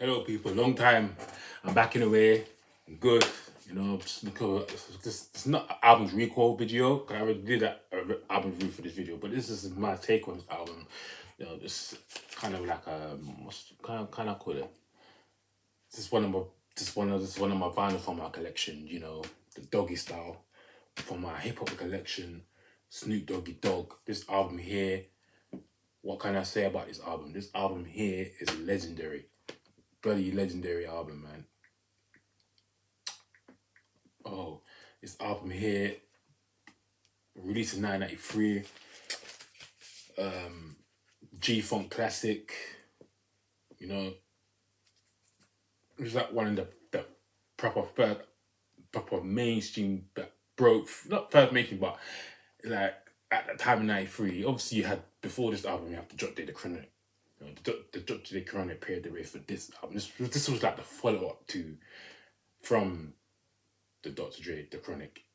Hello, people. Long time. I'm back in the way. I'm good. Because this is not an album's recall video. Cause I already did that album review for this video, but this is my take on this album. This kind of like what's kind of call it? This is one of my vinyl from my collection. The Doggystyle from my hip hop collection. Snoop Doggy Dogg. This album here. What can I say about this album? This album here is legendary. Bloody legendary album, man. Oh, this album here, released in 1993. G-Funk classic. It was like one of the proper mainstream that broke, not first mainstream, but like at the time in 93. Obviously, you had, before this album, you have to drop Dead the Chronic. The Drop Dead the Chronic paved the way for this album. This was like the follow-up from the Dr. Dre, The Chronic,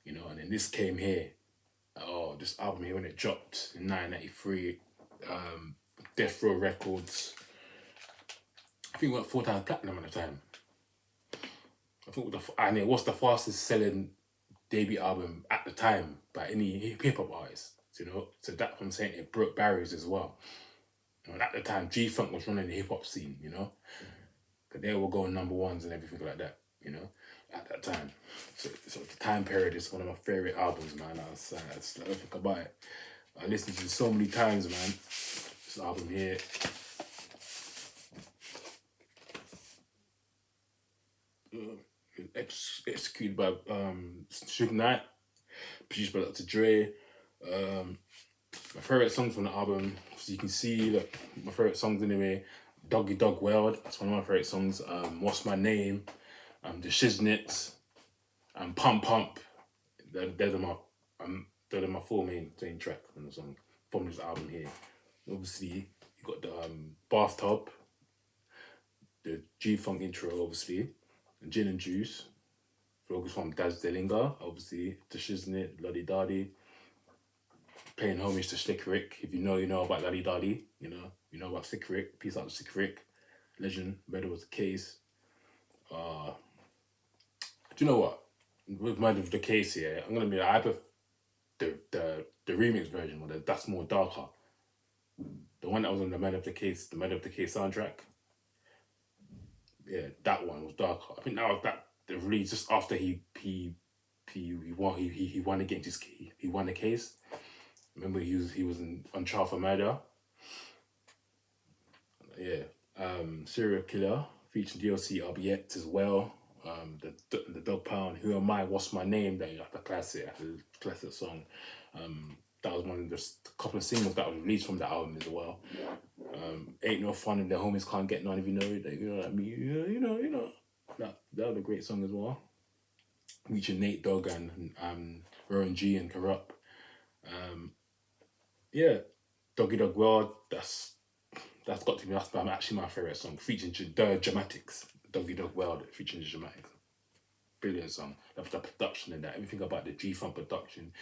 and then this came here. Oh, this album here, when it dropped in 1993, Death Row Records, I think it went 4 times platinum at the time. And it was the fastest selling debut album at the time by any hip hop artist, So that's what I'm saying, it broke barriers as well. At the time, G-Funk was running the hip hop scene, because they were going number ones and everything like that, at that time. So the time period is one of my favorite albums, man. I just think about it. I listened to it so many times, man. This album here. Executed by Suge Knight, produced by Dr. Dre. My favorite songs from the album, so you can see that my favorite songs anyway. Doggy Dog World, that's one of my favorite songs. What's My Name, The Shiznits, and Pump Pump. They're my four main tracks from the song from this album here. Obviously, you got the Bathtub, the G-Funk intro, obviously, and Gin and Juice. Focus from Daz Delinga, obviously, The Shiznit, Lodi Dadi. Paying homage to Slick Rick. If you know about Lodi Dadi, you know about Slick Rick. Peace out to Slick Rick. Legend, Murder Was the Case. Do you know what? With Murder Was the Case here, I'm gonna be like, I prefer the remix version, where that's more darker. The one that was on the Murder of the Case soundtrack. Yeah, that one was darker. I think the release just after he won against he won the case. Remember, he was on trial for murder. Yeah. Serial Killer featuring DLC RBX as well. The Dog Pound, Who Am I? What's My Name? That's a classic song. That was one of the couple of singles that was released from the album as well. Ain't No Fun If The Homies Can't Get None, if you know it. You know what I mean? That was a great song as well. Featuring Nate Dogg and Rowan G and Corrupt. Yeah, Doggy Dog World. That's got to be actually my favorite song. Featuring the Dramatics, Doggy Dog World featuring the Dramatics. Brilliant song. The production and that, everything about the G-Funk production,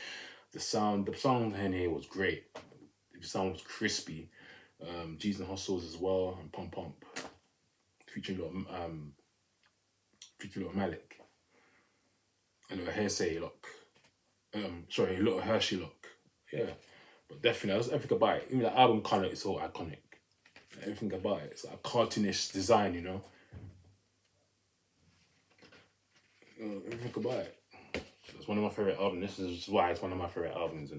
the sound in here was great. The sound was crispy. G's and Hustles as well, and Pump Pump, featuring Little Malik, and Little Hearsay Lock. Little Hershey Lock. Yeah, but definitely, everything about it. Even the album color is all iconic. Everything about it. It's like a cartoonish design, Everything about it. It's one of my favorite albums. This is why it's one of my favorite albums,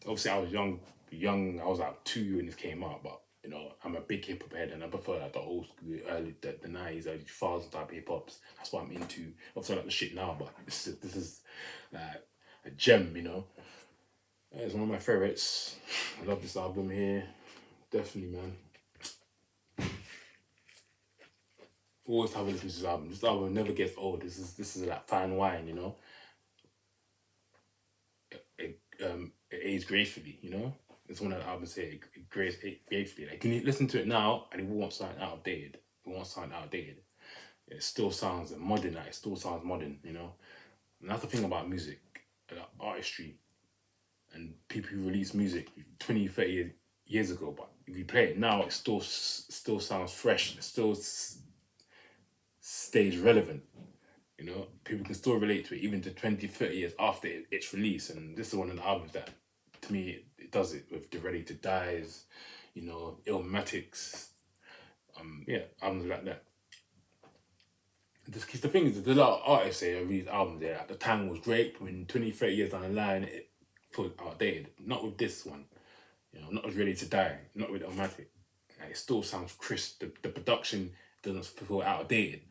Obviously, I was young. I was like 2 when this came out, but I'm a big hip hop head, and I prefer like the old school, the 90s, early 2000s type hip hops. That's what I'm into. Obviously, I like the shit now, but this is like a gem, It's one of my favorites. I love this album here. Definitely, man. Always have a listen to this album. This album never gets old. This is like fine wine, It aged gracefully, It's one of the albums here. It gracefully. Like, can you listen to it now and it won't sound outdated. It still sounds modern. It still sounds modern, And that's the thing about music, like artistry, and people who release music 20, 30 years years ago, but if you play it now, it still sounds fresh. It still stays relevant. You know, people can still relate to it even to 20, 30 years after its release. And this is one of the albums that, to me, it does it with the Ready to Dies, you know, Illmatics, yeah, albums like that. Because the thing is, there's a lot of artists say of these albums there at the time was great, when 20, 30 years down the line, it feels outdated. Not with this one, you know, not as Ready to Die, not with Illmatic. It still sounds crisp. The production doesn't feel outdated.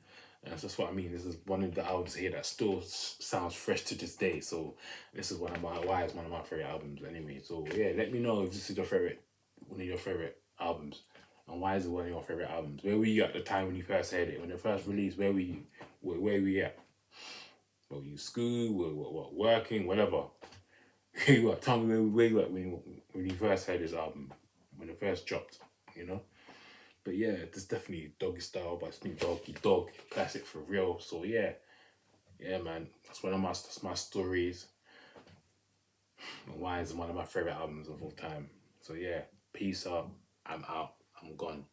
And that's what I mean. This is one of the albums here that still sounds fresh to this day. So this is why it's one of my favorite albums anyway. So yeah, let me know if this is one of your favorite albums, and why is it one of your favorite albums? Where were you at the time when you first heard it? When it first released, where were you? Where were you at? Were you school? What working? Whatever. Where you at? Tell me where you at when you first heard this album, when it first dropped. You know. But yeah, there's definitely Doggystyle by Snoop Dogg, classic for real. So yeah, man, that's my stories. And why is one of my favorite albums of all time. So yeah, peace out. I'm out. I'm gone.